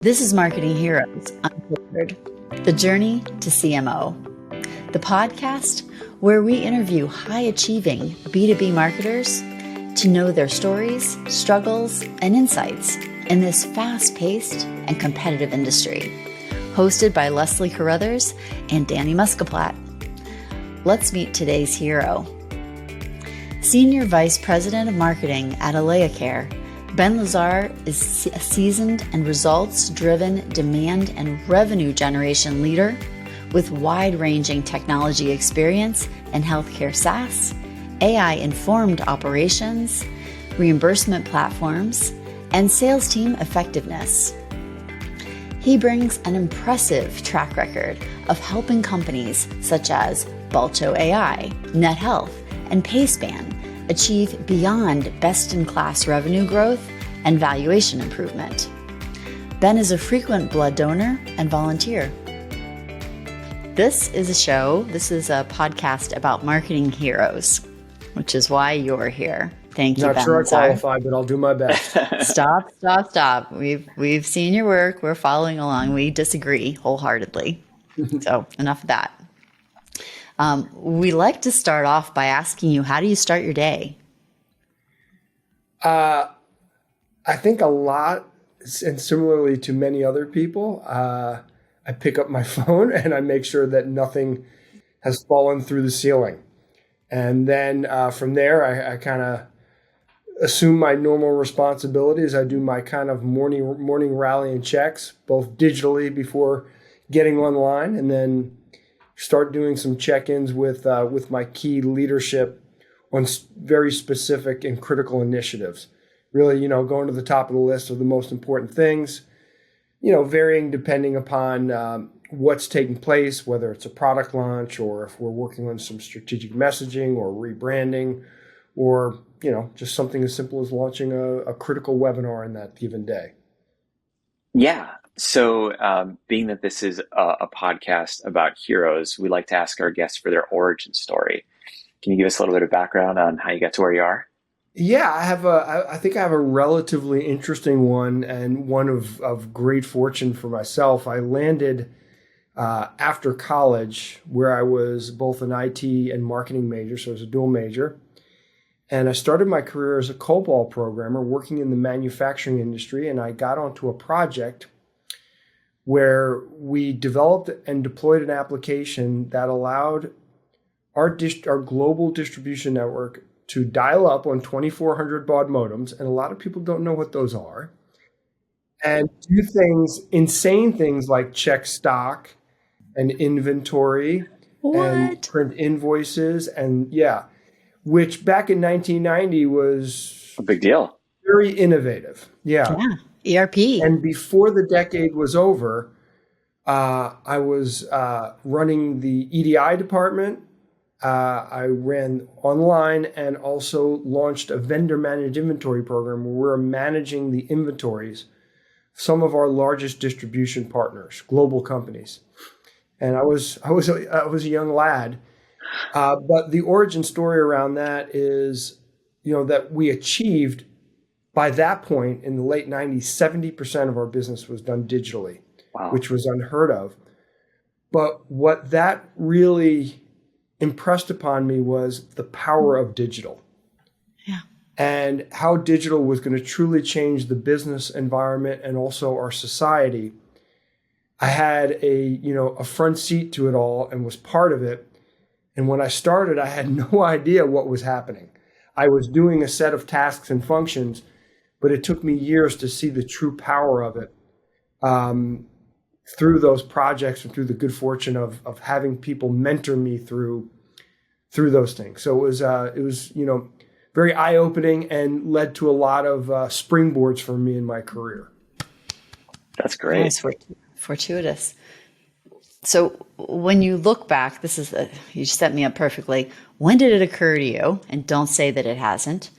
This is Marketing Heroes, Unfiltred, the journey to CMO, the podcast where we interview high-achieving B2B marketers to know their stories, struggles, and insights in this fast-paced and competitive industry. Hosted by Leslie Carruthers and Danny Muscaplat. Let's meet today's hero. Senior Vice President of Marketing at Elia Care, Ben Lazar is a seasoned and results-driven demand and revenue generation leader with wide-ranging technology experience in healthcare SaaS, AI-informed operations, reimbursement platforms, and sales team effectiveness. He brings an impressive track record of helping companies such as Balto AI, NetHealth, and PaySpan achieve beyond best-in-class revenue growth and valuation improvement. Ben is a frequent blood donor and volunteer. This is a podcast about marketing heroes, which is why you're here. Thank you, Ben Lazar. Not sure I qualify, but I'll do my best. Stop. We've seen your work. We're following along. We disagree wholeheartedly. So enough of that. We like to start off by asking you, how do you start your day? I think a lot, and similarly to many other people, I pick up my phone and I make sure that nothing has fallen through the ceiling. And then from there, I kind of assume my normal responsibilities. I do my kind of morning rally and checks, both digitally before getting online, and then start doing some check-ins with my key leadership on very specific and critical initiatives. Really, going to the top of the list of the most important things, varying depending upon what's taking place, whether it's a product launch or if we're working on some strategic messaging or rebranding or, just something as simple as launching a critical webinar in that given day. Yeah. So being that this is a podcast about heroes, we like to ask our guests for their origin story. Can you give us a little bit of background on how you got to where you are? Yeah, I think I have a relatively interesting one, and one of great fortune for myself. I landed after college, where I was both an IT and marketing major, so I was a dual major. And I started my career as a COBOL programmer working in the manufacturing industry, and I got onto a project where we developed and deployed an application that allowed our global distribution network to dial up on 2400 baud modems, and a lot of people don't know what those are, and do insane things like check stock and inventory and print invoices, and which back in 1990 was a big deal. Very innovative. Yeah. ERP. And before the decade was over, I was running the EDI department. I ran online and also launched a vendor managed inventory program where we're managing the inventories of some of our largest distribution partners, global companies. And I was a young lad. But the origin story around that is, that we achieved by that point in the late 90s, 70% of our business was done digitally, which was unheard of. But what that really impressed upon me was the power of digital. Yeah. And how digital was going to truly change the business environment and also our society. I had a front seat to it all and was part of it. And when I started, I had no idea what was happening. I was doing a set of tasks and functions, but it took me years to see the true power of it through those projects and through the good fortune of having people mentor me through those things. So it was very eye-opening and led to a lot of springboards for me in my career. That's great. Nice, fortuitous. So when you look back, you set me up perfectly. When did it occur to you, and don't say that it hasn't,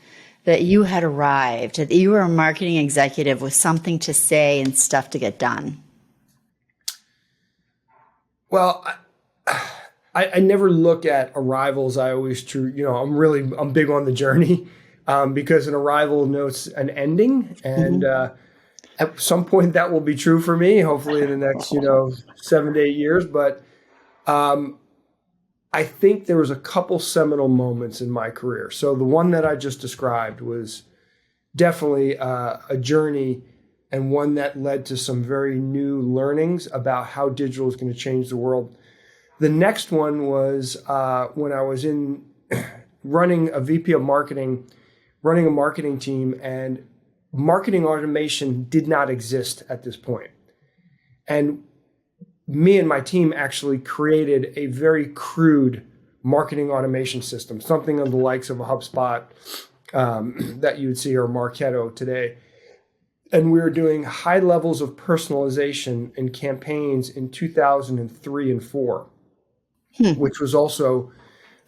that you had arrived, that you were a marketing executive with something to say and stuff to get done? Well, I never look at arrivals. I always I'm big on the journey because an arrival notes an ending, and At some point that will be true for me, hopefully in the next, 7 to 8 years. But I think there was a couple seminal moments in my career. So the one that I just described was definitely a journey, and one that led to some very new learnings about how digital is going to change the world. The next one was when I was running a VP of marketing, running a marketing team, and marketing automation did not exist at this point. And me and my team actually created a very crude marketing automation system, something of the likes of a HubSpot that you would see, or Marketo today. And we were doing high levels of personalization in campaigns in 2003 and 4, which was also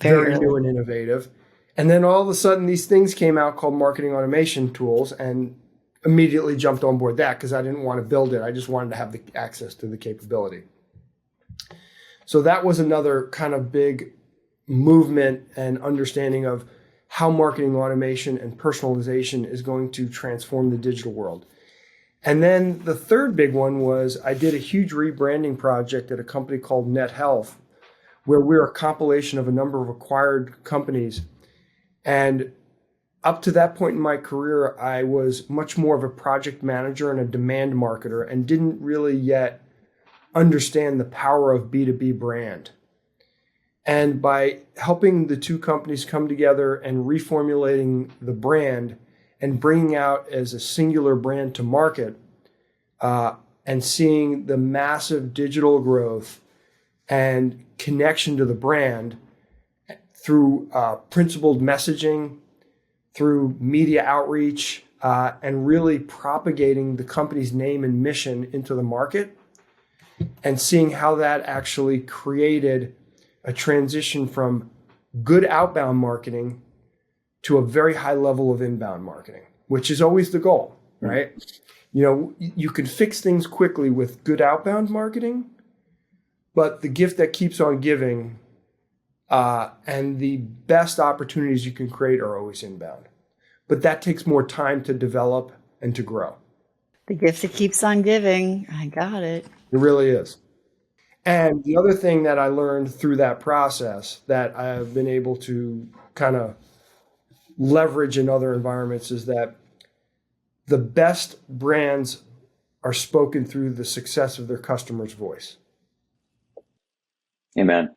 very new and innovative. And then all of a sudden, these things came out called marketing automation tools, and immediately jumped on board that because I didn't want to build it. I just wanted to have the access to the capability. So that was another kind of big movement and understanding of how marketing automation and personalization is going to transform the digital world. And then the third big one was I did a huge rebranding project at a company called Net Health, where we're a compilation of a number of acquired companies. And up to that point in my career, I was much more of a project manager and a demand marketer, and didn't really yet understand the power of B2B brand. And by helping the two companies come together and reformulating the brand and bringing out as a singular brand to market, and seeing the massive digital growth and connection to the brand through principled messaging, through media outreach, and really propagating the company's name and mission into the market, and seeing how that actually created a transition from good outbound marketing to a very high level of inbound marketing, which is always the goal, right? You can fix things quickly with good outbound marketing, but the gift that keeps on giving and the best opportunities you can create are always inbound. But that takes more time to develop and to grow. The gift that keeps on giving. I got it. It really is. And the other thing that I learned through that process that I've been able to kind of leverage in other environments is that the best brands are spoken through the success of their customer's voice. Amen.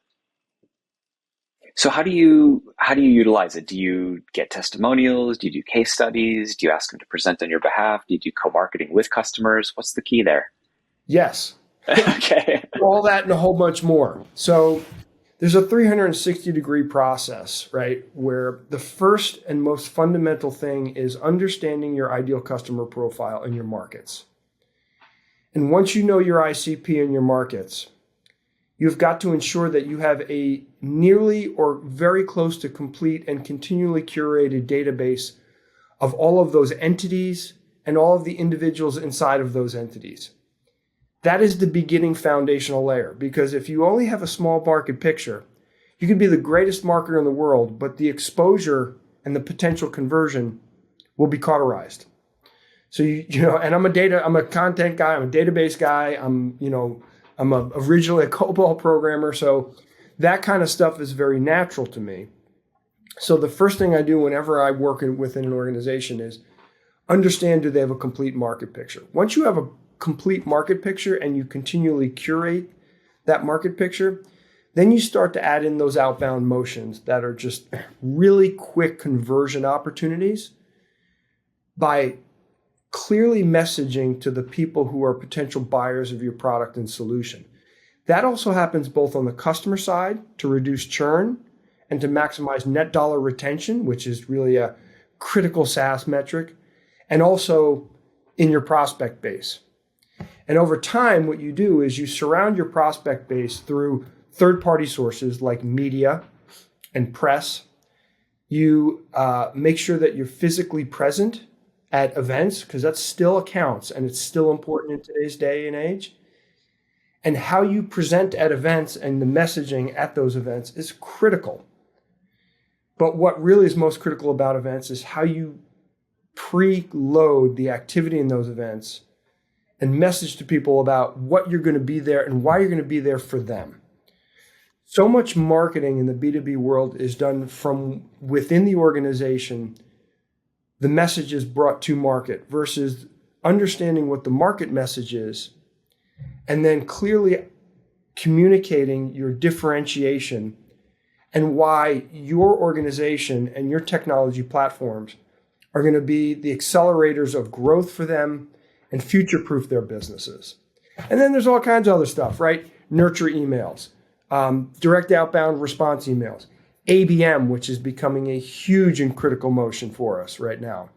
So how do you utilize it? Do you get testimonials? Do you do case studies? Do you ask them to present on your behalf? Do you do co-marketing with customers? What's the key there? Yes. Okay. All that and a whole bunch more. So there's a 360-degree process, right? Where the first and most fundamental thing is understanding your ideal customer profile in your markets. And once you know your ICP in your markets, you've got to ensure that you have a nearly or very close to complete and continually curated database of all of those entities and all of the individuals inside of those entities. That is the beginning foundational layer, because if you only have a small market picture, you could be the greatest marketer in the world, but the exposure and the potential conversion will be cauterized. So, and I'm a content guy, I'm a database guy, I'm originally a COBOL programmer, so that kind of stuff is very natural to me. So the first thing I do whenever I work within an organization is understand, do they have a complete market picture? Once you have a complete market picture and you continually curate that market picture, then you start to add in those outbound motions that are just really quick conversion opportunities by clearly messaging to the people who are potential buyers of your product and solution. That also happens both on the customer side to reduce churn and to maximize net dollar retention, which is really a critical SaaS metric, and also in your prospect base. And over time, what you do is you surround your prospect base through third-party sources like media and press. You make sure that you're physically present at events, because that still counts and it's still important in today's day and age. And how you present at events and the messaging at those events is critical. But what really is most critical about events is how you preload the activity in those events and message to people about what you're going to be there and why you're going to be there for them. So much marketing in the B2B world is done from within the organization. The message is brought to market versus understanding what the market message is and then clearly communicating your differentiation and why your organization and your technology platforms are going to be the accelerators of growth for them and future-proof their businesses. And then there's all kinds of other stuff, right? Nurture emails, direct outbound response emails, ABM, which is becoming a huge and critical motion for us right now.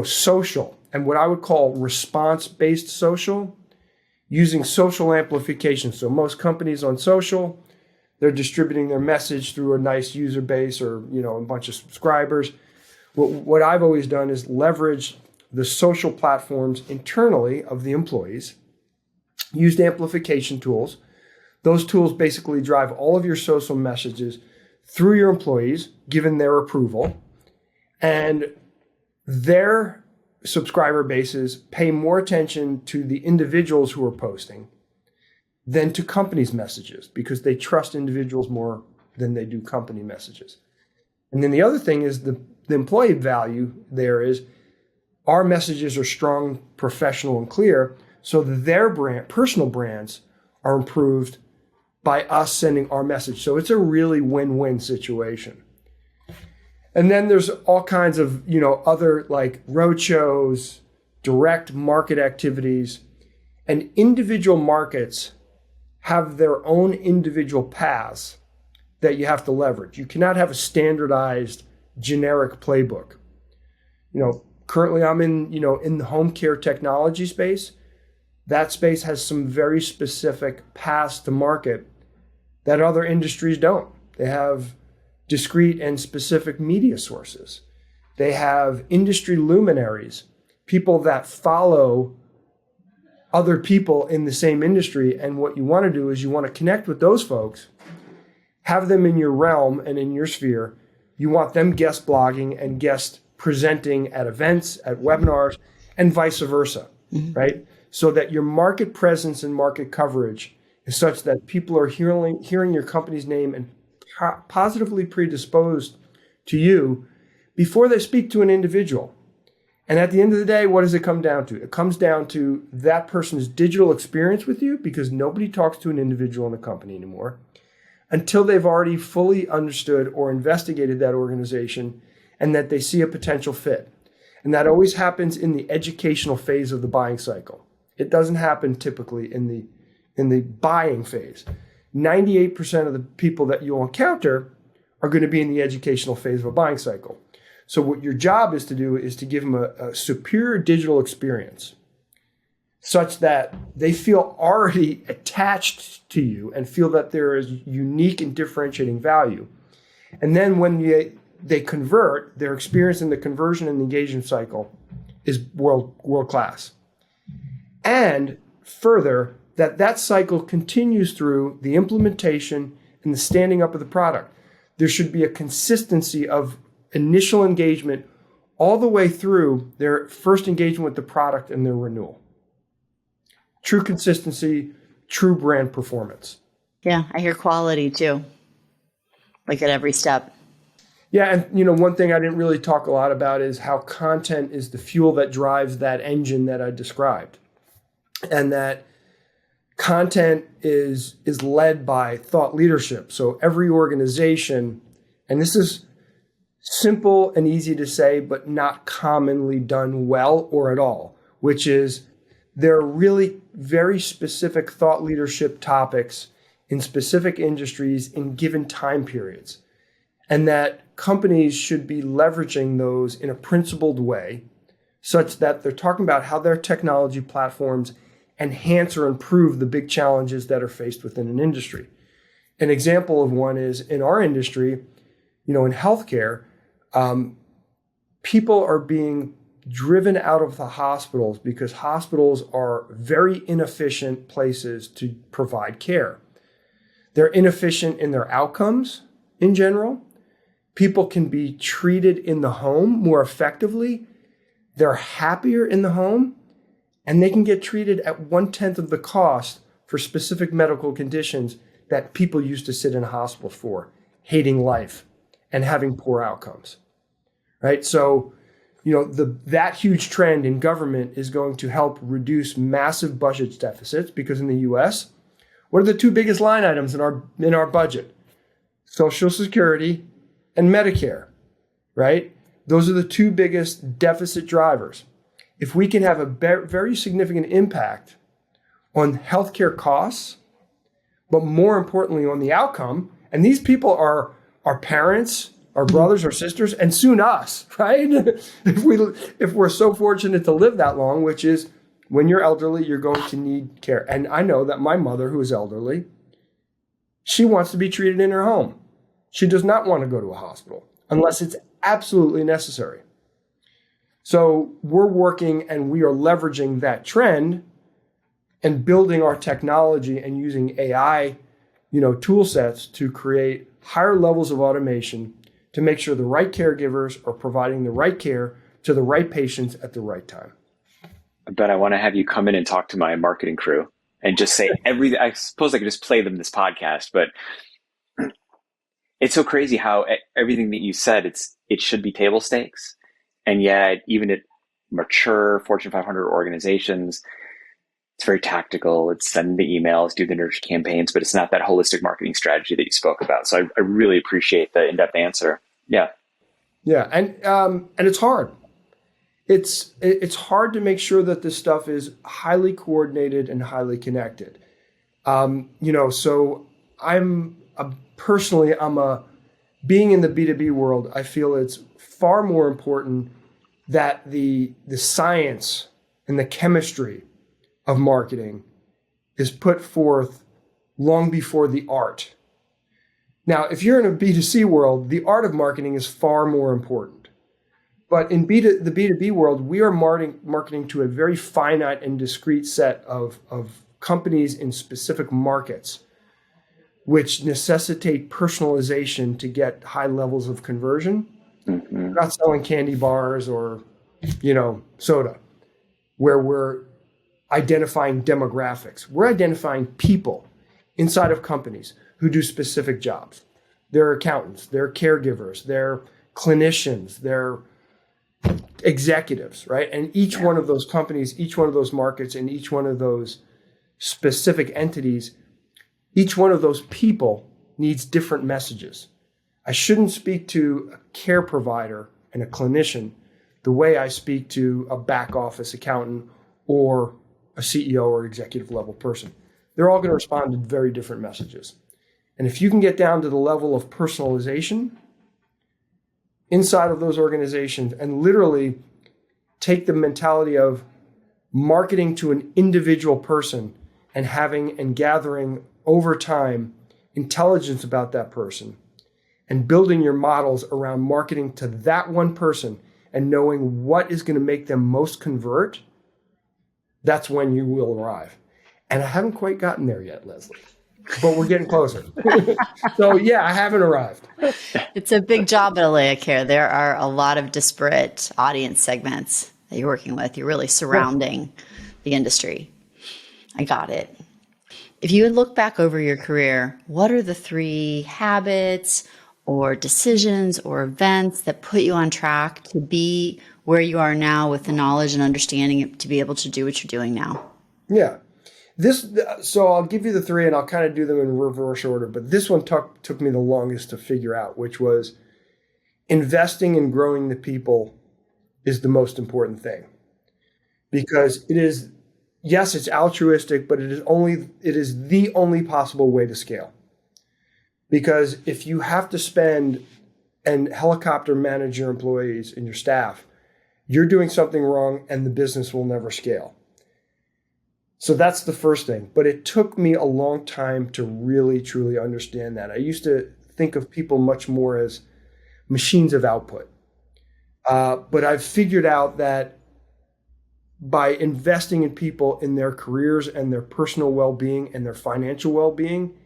Social and what I would call response-based social, using social amplification. So most companies on social, they're distributing their message through a nice user base or, a bunch of subscribers. What I've always done is leverage the social platforms internally of the employees, used amplification tools. Those tools basically drive all of your social messages through your employees, given their approval, and their subscriber bases pay more attention to the individuals who are posting than to companies' messages because they trust individuals more than they do company messages. And then the other thing is the employee value there is our messages are strong, professional, and clear, so that their personal brands are improved by us sending our message. So it's a really win-win situation. And then there's all kinds of, other like roadshows, direct market activities, and individual markets have their own individual paths that you have to leverage. You cannot have a standardized generic playbook. Currently I'm in the home care technology space. That space has some very specific paths to market that other industries don't. They have discrete and specific media sources. They have industry luminaries, people that follow other people in the same industry. And what you want to do is you want to connect with those folks, have them in your realm and in your sphere. You want them guest blogging and guest presenting at events, at webinars, and vice versa, right? So that your market presence and market coverage is such that people are hearing your company's name and positively predisposed to you before they speak to an individual. And at the end of the day, what does it come down to? It comes down to that person's digital experience with you, because nobody talks to an individual in a company anymore until they've already fully understood or investigated that organization and that they see a potential fit. And that always happens in the educational phase of the buying cycle. It doesn't happen typically in the buying phase. 98% of the people that you'll encounter are going to be in the educational phase of a buying cycle. So what your job is to do is to give them a superior digital experience such that they feel already attached to you and feel that there is unique and differentiating value. And then when they convert, their experience in the conversion and the engagement cycle is world class. And further, that cycle continues through the implementation and the standing up of the product. There should be a consistency of initial engagement all the way through their first engagement with the product and their renewal. True consistency, true brand performance. Yeah, I hear quality too, like at every step. Yeah, and one thing I didn't really talk a lot about is how content is the fuel that drives that engine that I described. And that content is led by thought leadership. So every organization, and this is simple and easy to say, but not commonly done well or at all, which is there are really very specific thought leadership topics in specific industries in given time periods. And that companies should be leveraging those in a principled way such that they're talking about how their technology platforms enhance or improve the big challenges that are faced within an industry. An example of one is in our industry, in healthcare, people are being driven out of the hospitals because hospitals are very inefficient places to provide care. They're inefficient in their outcomes in general. People can be treated in the home more effectively. They're happier in the home. and they can get treated at 1/10 of the cost for specific medical conditions that people used to sit in hospitals for, hating life and having poor outcomes, right? So, that huge trend in government is going to help reduce massive budget deficits, because in the US, what are the two biggest line items in our budget? Social Security and Medicare, right? Those are the two biggest deficit drivers. If we can have a very significant impact on healthcare costs, but more importantly on the outcome, and these people are our parents, our brothers, our sisters, and soon us, right? If we're so fortunate to live that long, which is when you're elderly, you're going to need care. And I know that my mother, who is elderly, she wants to be treated in her home. She does not want to go to a hospital unless it's absolutely necessary. So we're working and we are leveraging that trend and building our technology and using AI, tool sets to create higher levels of automation to make sure the right caregivers are providing the right care to the right patients at the right time. But I want to have you come in and talk to my marketing crew and just say everything. I suppose I could just play them this podcast, but it's so crazy how everything that you said, it should be table stakes. And yet, even at mature Fortune 500 organizations, it's very tactical. It's send the emails, do the nurture campaigns, but it's not that holistic marketing strategy that you spoke about. So I really appreciate the in-depth answer. Yeah. Yeah. And it's hard. It's hard to make sure that this stuff is highly coordinated and highly connected. So being in the B2B world, I feel it's far more important that the science and the chemistry of marketing is put forth long before the art. Now, if you're in a B2C world, the art of marketing is far more important. But in the B2B world, we are marketing to a very finite and discrete set of companies in specific markets, which necessitate personalization to get high levels of conversion. Mm-hmm. We're not selling candy bars or, soda, where we're identifying demographics. We're identifying people inside of companies who do specific jobs. They're accountants, they're caregivers, they're clinicians, they're executives, right? And each one of those companies, each one of those markets, and each one of those specific entities, each one of those people needs different messages. I shouldn't speak to a care provider and a clinician the way I speak to a back office accountant or a CEO or executive level person. They're all going to respond to very different messages. And if you can get down to the level of personalization inside of those organizations and literally take the mentality of marketing to an individual person and having and gathering over time intelligence about that person and building your models around marketing to that one person and knowing what is going to make them most convert, that's when you will arrive. And I haven't quite gotten there yet, Leslie, but we're getting closer. So I haven't arrived. It's a big job at Elia Care. There are a lot of disparate audience segments that you're working with. You're really surrounding the industry. I got it. If you would look back over your career, what are the 3 habits or decisions or events that put you on track to be where you are now with the knowledge and understanding to be able to do what you're doing now? Yeah. So I'll give you the 3 and I'll kind of do them in reverse order, but this one took me the longest to figure out, which was investing in growing the people is the most important thing. Because it is, yes, it's altruistic, but it is the only possible way to scale. Because if you have to spend and helicopter manage your employees and your staff, you're doing something wrong and the business will never scale. So that's the first thing. But it took me a long time to really, truly understand that. I used to think of people much more as machines of output. But I've figured out that by investing in people in their careers and their personal well-being and their financial well-being,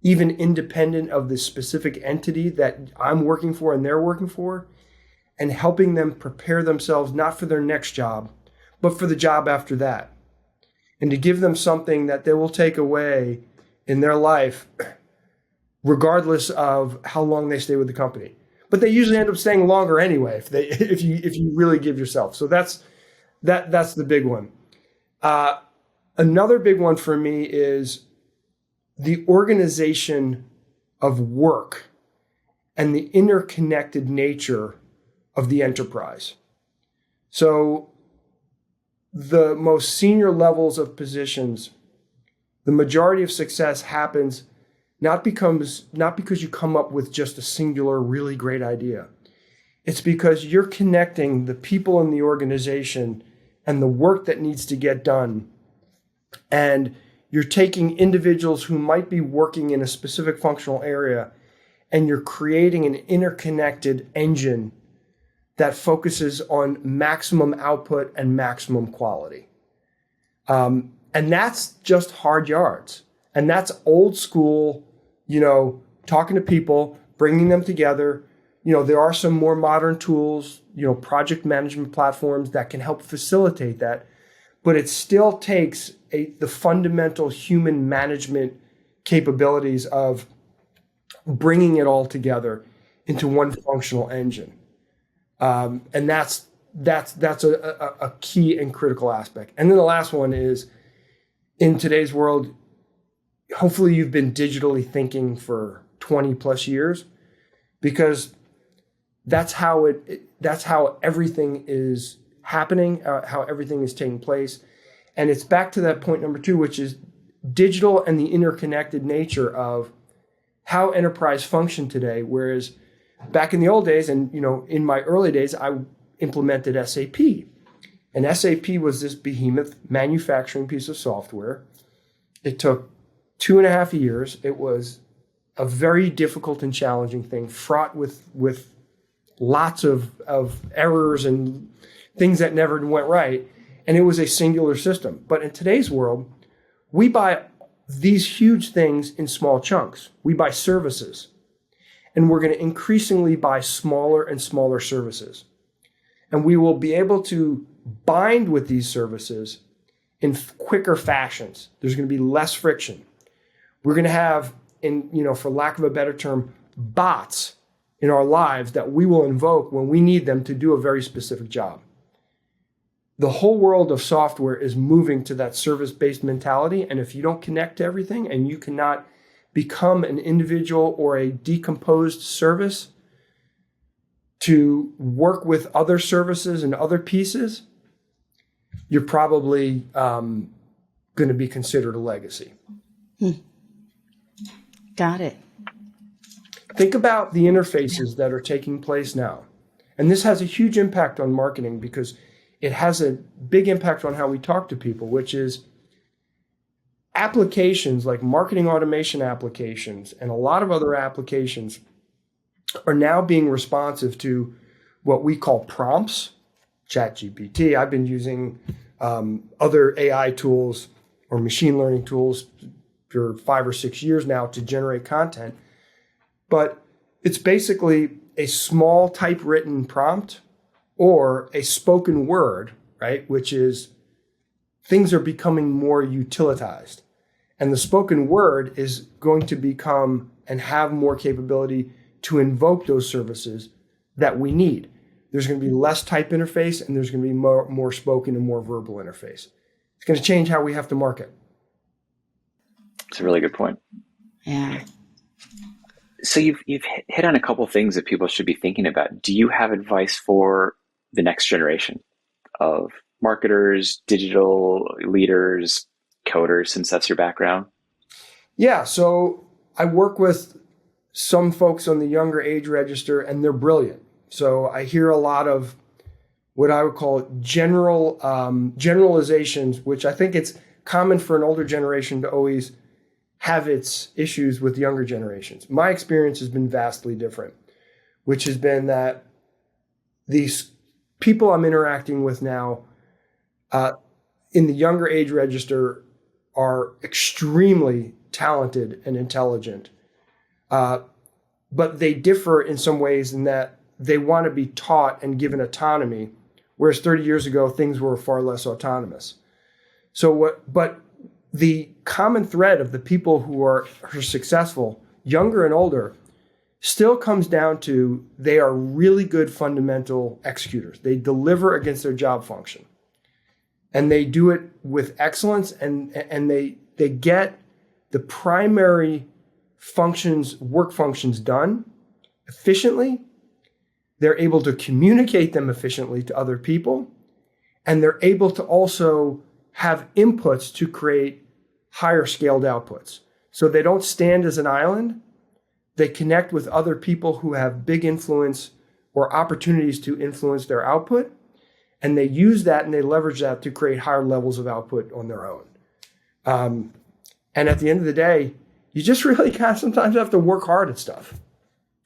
even independent of the specific entity that I'm working for and they're working for, and helping them prepare themselves not for their next job, but for the job after that. And to give them something that they will take away in their life, regardless of how long they stay with the company. But they usually end up staying longer anyway if you really give yourself. So that's the big one. Another big one for me is the organization of work and the interconnected nature of the enterprise. So the most senior levels of positions, the majority of success happens not because you come up with just a singular, really great idea. It's because you're connecting the people in the organization and the work that needs to get done. And you're taking individuals who might be working in a specific functional area, and you're creating an interconnected engine that focuses on maximum output and maximum quality. And that's just hard yards. And that's old school, talking to people, bringing them together. There are some more modern tools, project management platforms that can help facilitate that. But it still takes the fundamental human management capabilities of bringing it all together into one functional engine. And that's a key and critical aspect. And then the last one is, in today's world, hopefully you've been digitally thinking for 20 plus years, because that's how everything is happening, how everything is taking place. And it's back to that point number 2, which is digital and the interconnected nature of how enterprise function today. Whereas back in the old days, and in my early days, I implemented SAP. And SAP was this behemoth manufacturing piece of software. It took 2.5 years. It was a very difficult and challenging thing, fraught with lots of errors and things that never went right. And it was a singular system. But in today's world, we buy these huge things in small chunks. We buy services. And we're going to increasingly buy smaller and smaller services. And we will be able to bind with these services in quicker fashions. There's going to be less friction. We're going to have, for lack of a better term, bots in our lives that we will invoke when we need them to do a very specific job. The whole world of software is moving to that service-based mentality. And if you don't connect to everything and you cannot become an individual or a decomposed service to work with other services and other pieces, you're probably going to be considered a legacy. Got it. Think about the interfaces that are taking place now. And this has a huge impact on marketing because it has a big impact on how we talk to people, which is applications like marketing automation applications and a lot of other applications are now being responsive to what we call prompts. ChatGPT. I've been using other AI tools or machine learning tools for 5 or 6 years now to generate content. But it's basically a small typewritten prompt or a spoken word, right? Which is things are becoming more utilitized. And the spoken word is going to become and have more capability to invoke those services that we need. There's going to be less type interface and there's going to be more spoken and more verbal interface. It's going to change how we have to market. It's a really good point. Yeah. So you've hit on a couple things that people should be thinking about. Do you have advice for the next generation of marketers, digital leaders, coders, since that's your background? Yeah, so I work with some folks on the younger age register and they're brilliant. So I hear a lot of what I would call generalizations, which I think it's common for an older generation to always have its issues with younger generations. My experience has been vastly different, which has been that these people I'm interacting with now in the younger age register are extremely talented and intelligent, but they differ in some ways in that they want to be taught and given autonomy whereas 30 years ago, things were far less autonomous. But the common thread of the people who are successful, younger and older, still comes down to they are really good fundamental executors. They deliver against their job function. And they do it with excellence, and they get the primary work functions done efficiently. They're able to communicate them efficiently to other people, and they're able to also have inputs to create higher scaled outputs. So they don't stand as an island. They connect with other people who have big influence or opportunities to influence their output, and they use that and they leverage that to create higher levels of output on their own. And at the end of the day, you just really kind of sometimes have to work hard at stuff.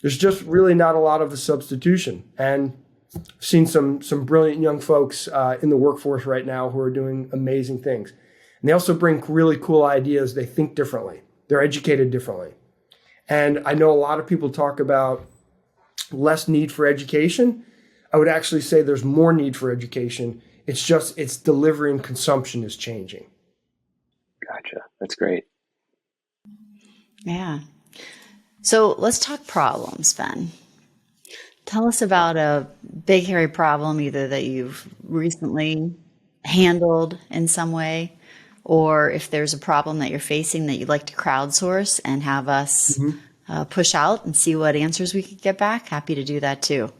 There's just really not a lot of a substitution. And I've seen some brilliant young folks in the workforce right now who are doing amazing things. And they also bring really cool ideas. They think differently. They're educated differently. And I know a lot of people talk about less need for education. I would actually say there's more need for education. It's just its delivery and consumption is changing. Gotcha. That's great. Yeah. So let's talk problems, Ben. Tell us about a big, hairy problem, either that you've recently handled in some way, or if there's a problem that you're facing that you'd like to crowdsource and have us push out and see what answers we could get back. Happy to do that too.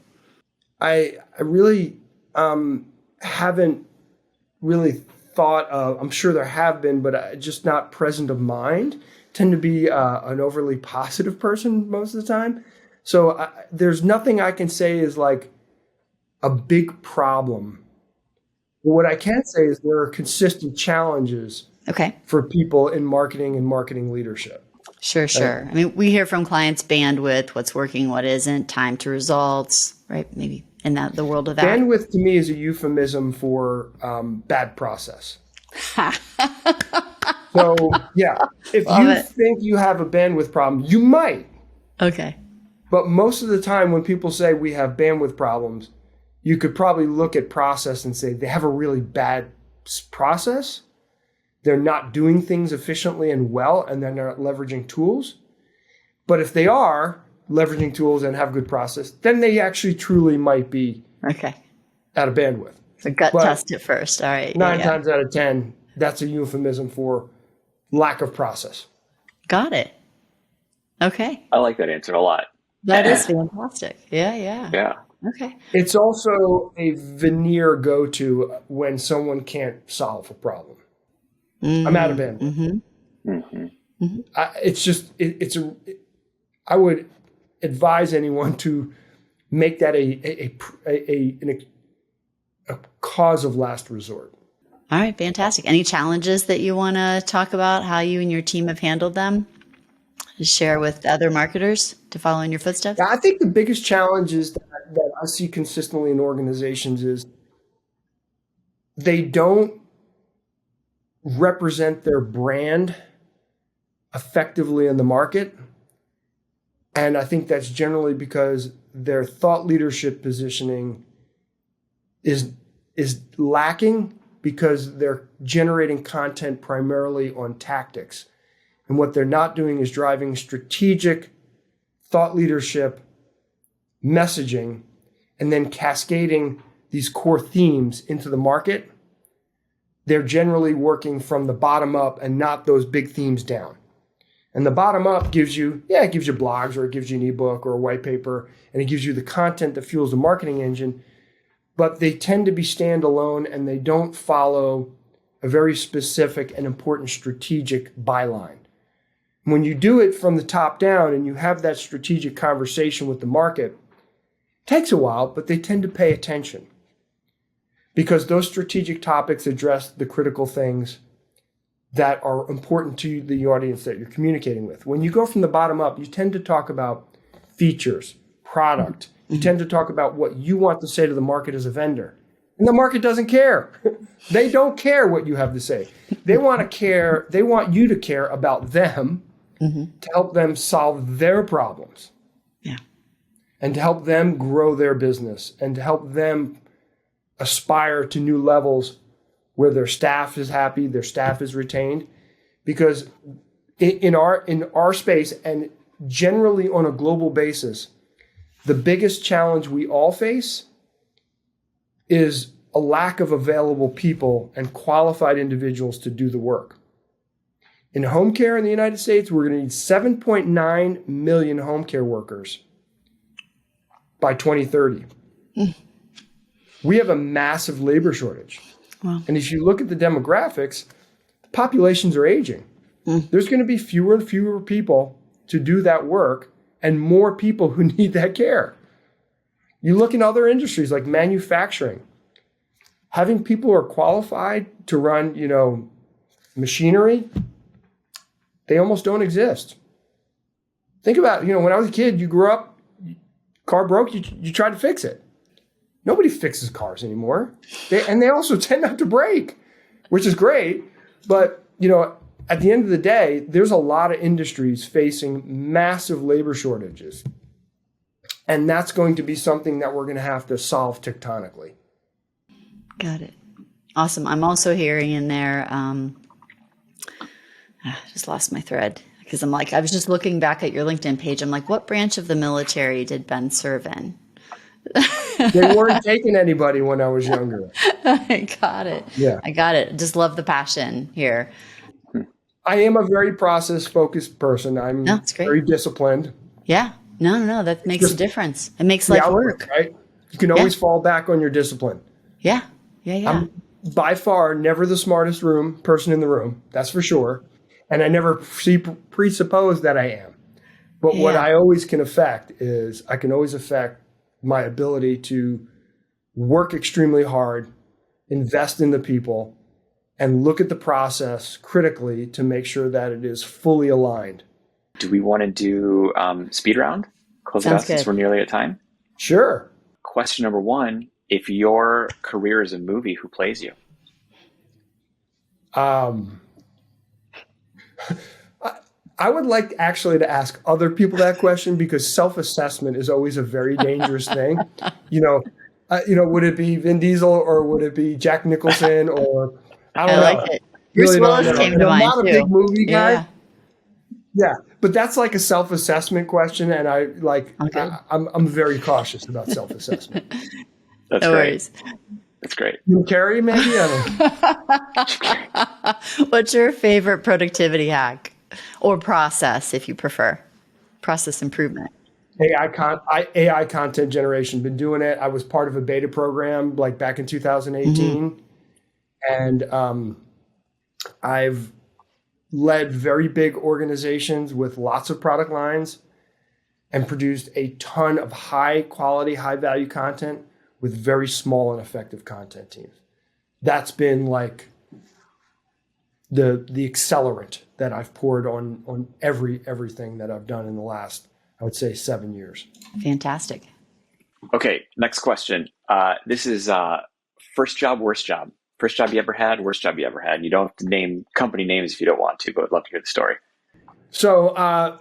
I really haven't really thought of, I'm sure there have been, but just not present of mind. Tend to be an overly positive person most of the time. So there's nothing I can say is like a big problem. What I can say is there are consistent challenges for people in marketing and marketing leadership. Sure. I mean, we hear from clients bandwidth, what's working, what isn't, time to results, right? Maybe in the world of that. Bandwidth to me is a euphemism for bad process. So, yeah, if think you have a bandwidth problem, you might. Okay. But most of the time when people say we have bandwidth problems, you could probably look at process and say they have a really bad process. They're not doing things efficiently and well, and they're not leveraging tools. But if they are leveraging tools and have good process, then they actually truly might be out of bandwidth. So test it first. All right. 9 times out of 10, that's a euphemism for lack of process. Got it. Okay. I like that answer a lot. That is fantastic. Yeah. Okay. It's also a veneer go-to when someone can't solve a problem. I'm out of bandwidth. I would advise anyone to make that a cause of last resort. All right, fantastic. Any challenges that you want to talk about, how you and your team have handled them? Share with other marketers to follow in your footsteps? Yeah, I think the biggest challenges that I see consistently in organizations is they don't represent their brand effectively in the market. And I think that's generally because their thought leadership positioning is lacking because they're generating content primarily on tactics. And what they're not doing is driving strategic thought leadership messaging and then cascading these core themes into the market. They're generally working from the bottom up and not those big themes down. And the bottom up gives you blogs, or it gives you an ebook or a white paper, and it gives you the content that fuels the marketing engine. But they tend to be standalone and they don't follow a very specific and important strategic byline. When you do it from the top down and you have that strategic conversation with the market, it takes a while, but they tend to pay attention because those strategic topics address the critical things that are important to the audience that you're communicating with. When you go from the bottom up, you tend to talk about features, product. You tend to talk about what you want to say to the market as a vendor. And the market doesn't care. They don't care what you have to say. They want you to care about them to help them solve their problems. Yeah. And to help them grow their business and to help them aspire to new levels where their staff is happy, their staff is retained, because in our space and generally on a global basis, the biggest challenge we all face is a lack of available people and qualified individuals to do the work. In home care in the United States, we're going to need 7.9 million home care workers by 2030. We have a massive labor shortage. Wow. And if you look at the demographics, the populations are aging. There's going to be fewer and fewer people to do that work and more people who need that care. You look in other industries like manufacturing, having people who are qualified to run, machinery, they almost don't exist. Think about, when I was a kid, you grew up, car broke, you tried to fix it. Nobody fixes cars anymore. They also tend not to break, which is great. But, at the end of the day, there's a lot of industries facing massive labor shortages. And that's going to be something that we're going to have to solve tectonically. Got it. Awesome. I'm also hearing in there, I just lost my thread because I was just looking back at your LinkedIn page. I'm like, what branch of the military did Ben serve in? They weren't taking anybody when I was younger. I got it. Yeah. I got it. Just love the passion here. I am a very process-focused person. I'm very disciplined. Yeah. No. That makes a difference. It makes life work. Right? You can always fall back on your discipline. Yeah. I'm by far never the smartest person in the room. That's for sure. And I never presuppose that I am. But what I always can affect is I can always affect my ability to work extremely hard, invest in the people, and look at the process critically to make sure that it is fully aligned. Do we want to do speed round? Close it out since we're nearly at time. Sure. Question number 1, if your career is a movie, who plays you? I would like actually to ask other people that question because self-assessment is always a very dangerous thing. Would it be Vin Diesel or would it be Jack Nicholson or I don't know. Like it. Bruce Willis came to mind too. I'm not a big movie guy. Yeah, but that's like a self-assessment question, and I'm very cautious about self-assessment. That's no great. Worries. That's great. Jim Carrey, maybe? What's your favorite productivity hack or process, if you prefer? Process improvement. AI content generation. Been doing it. I was part of a beta program back in 2018, and I've led very big organizations with lots of product lines and produced a ton of high quality, high value content with very small and effective content teams. That's been the accelerant that I've poured on everything that I've done in the last, I would say, 7 years. Fantastic. Okay, next question. This is first job, worst job. First job you ever had, worst job you ever had. You don't have to name company names if you don't want to, but I'd love to hear the story. So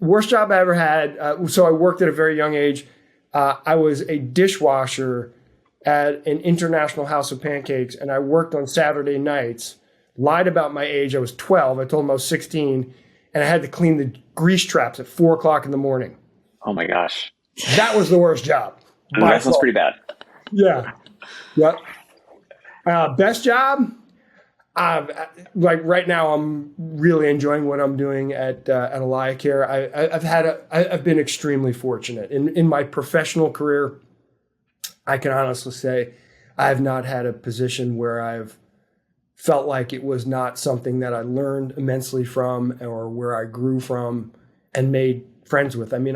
worst job I ever had. So I worked at a very young age. I was a dishwasher at an international house of pancakes, and I worked on Saturday nights. Lied about my age. I was 12. I told them I was 16, and I had to clean the grease traps at 4 o'clock in the morning. Oh my gosh. That was the worst job. That sounds pretty bad. Yeah. Yep. Best job? Right now, I'm really enjoying what I'm doing at Elia Care. I've been extremely fortunate in my professional career. I can honestly say I have not had a position where I've felt like it was not something that I learned immensely from or where I grew from and made friends with. I mean,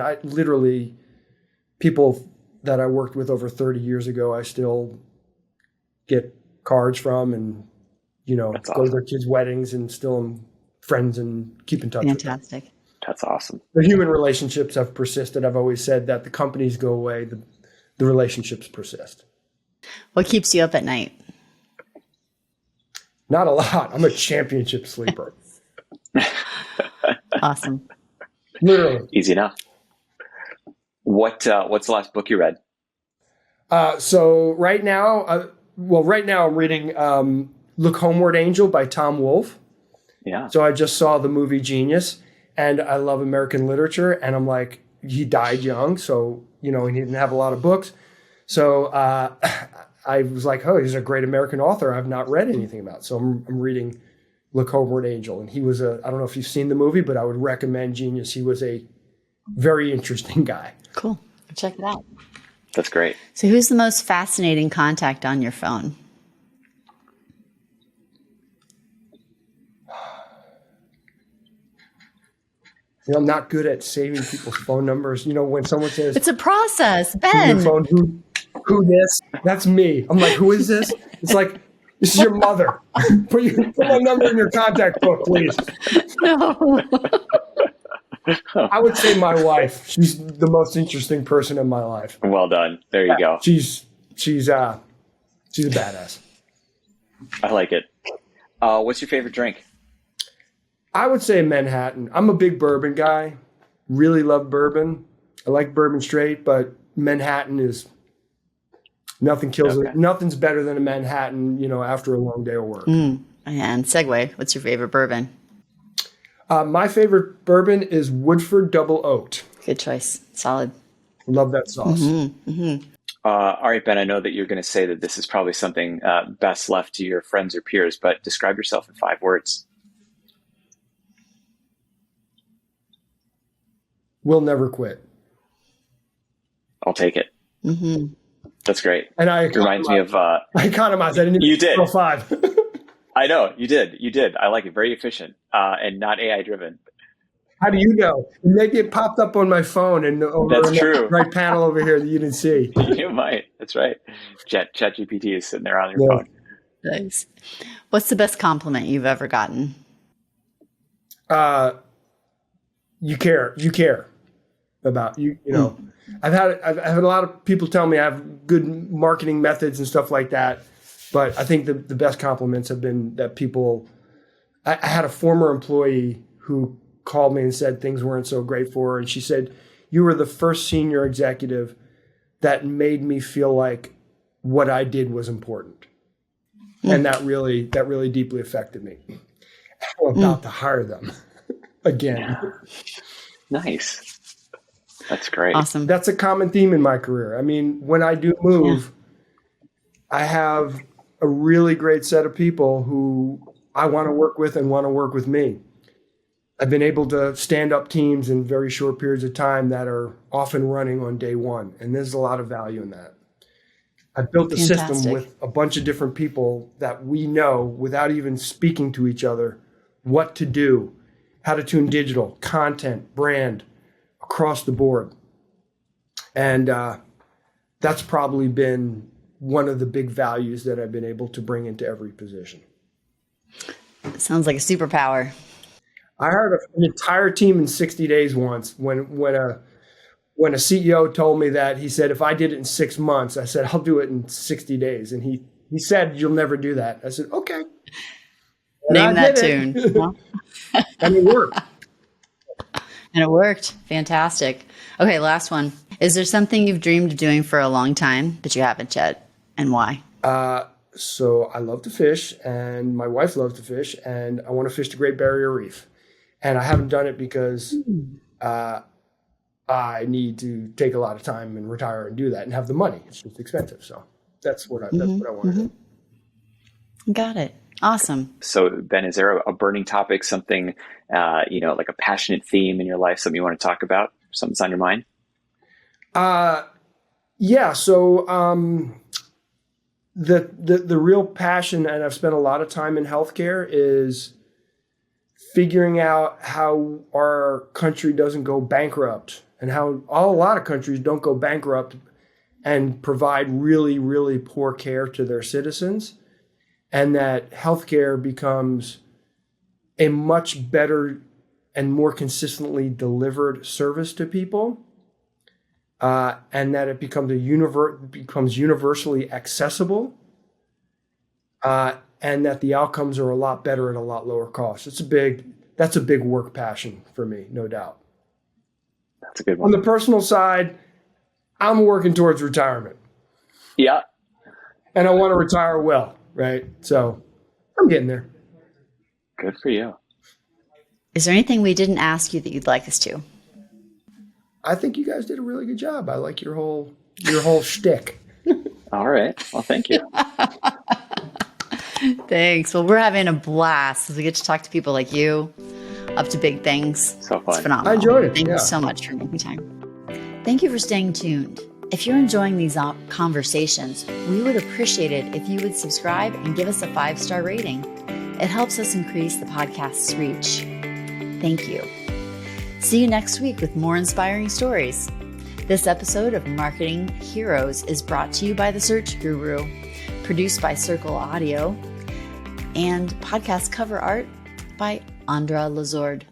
people that I worked with over 30 years ago, I still get cards from and, That's go awesome. to their kids' weddings and still am friends and keep in touch Fantastic. with them. That's awesome. The human relationships have persisted. I've always said that the companies go away, the relationships persist. What keeps you up at night? Not a lot. I'm a championship sleeper. Awesome. Literally. Easy enough. What's the last book you read? So right now, I'm reading Look Homeward Angel by Tom Wolfe. Yeah. So I just saw the movie Genius, and I love American literature. And I'm like, he died young, so, he didn't have a lot of books. So I was like, oh, he's a great American author I've not read anything about. So I'm reading Look Homeward Angel. And he was I don't know if you've seen the movie, but I would recommend Genius. He was a very interesting guy. Cool. Check it out. That's great. So who's the most fascinating contact on your phone? I'm not good at saving people's phone numbers. When someone says, It's a process, "Who's Ben. your phone? Who this?" That's me. I'm like, who is this? It's like, this is your mother. Put my number in your contact book, please. No. I would say my wife. She's the most interesting person in my life. Well done. There you go. She's a badass. I like it. What's your favorite drink? I would say Manhattan. I'm a big bourbon guy. Really love bourbon. I like bourbon straight, but Manhattan is nothing kills it. Nothing's better than a Manhattan, after a long day of work. And segue, what's your favorite bourbon? My favorite bourbon is Woodford Double Oaked. Good choice. Solid. Love that sauce. All right, Ben, I know that you're going to say that this is probably something best left to your friends or peers, but describe yourself in 5 words. We'll never quit. I'll take it. That's great. And it reminds me of... I economized. I didn't You did. 5. I know. You did. I like it. Very efficient and not AI driven. How do you know? Maybe it popped up on my phone and That's true. The right panel over here that you didn't see. You might. That's right. ChatGPT is sitting there on your phone. Nice. What's the best compliment you've ever gotten? You care about you. I've had a lot of people tell me I have good marketing methods and stuff like that. But I think the best compliments have been that people. I had a former employee who called me and said things weren't so great for her, and she said, "You were the first senior executive that made me feel like what I did was important," and that really deeply affected me. I'm about to hire them again. Yeah. Nice. That's great. Awesome. That's a common theme in my career. I mean, when I do move, I have a really great set of people who I want to work with and want to work with me. I've been able to stand up teams in very short periods of time that are often running on day one. And there's a lot of value in that. I've built a system with a bunch of different people that we know without even speaking to each other what to do, how to tune digital, content, brand, across the board. And that's probably been one of the big values that I've been able to bring into every position. Sounds like a superpower. I hired an entire team in 60 days once when a CEO told me that. He said, if I did it in 6 months, I said, I'll do it in 60 days. And he said, you'll never do that. I said, okay. Name that tune. And it worked. And it worked. Fantastic. Okay, last one. Is there something you've dreamed of doing for a long time, but you haven't yet? And why? So I love to fish, and my wife loves to fish, and I want to fish the Great Barrier Reef. And I haven't done it because I need to take a lot of time and retire and do that and have the money. It's just expensive. So that's what I want to do. Got it. Awesome. So Ben, is there a burning topic, something, like a passionate theme in your life, something you want to talk about, something that's on your mind? Yeah. So the real passion, and I've spent a lot of time in healthcare, is figuring out how our country doesn't go bankrupt, and how a lot of countries don't go bankrupt and provide really, really poor care to their citizens, and that healthcare becomes a much better and more consistently delivered service to people. And that it becomes universally accessible, and that the outcomes are a lot better at a lot lower cost. That's a big work passion for me, no doubt. That's a good one. On the personal side, I'm working towards retirement. Yeah. And I want to retire well, right? So I'm getting there. Good for you. Is there anything we didn't ask you that you'd like us to? I think you guys did a really good job. I like your whole shtick. All right. Well, thank you. Thanks. Well, we're having a blast as we get to talk to people like you, up to big things. So fun. It's phenomenal. I enjoyed it. Thank you so much for making time. Thank you for staying tuned. If you're enjoying these conversations, we would appreciate it if you would subscribe and give us a 5-star rating. It helps us increase the podcast's reach. Thank you. See you next week with more inspiring stories. This episode of Marketing Heroes is brought to you by The Search Guru, produced by Circle Audio, and podcast cover art by Andra Lazard.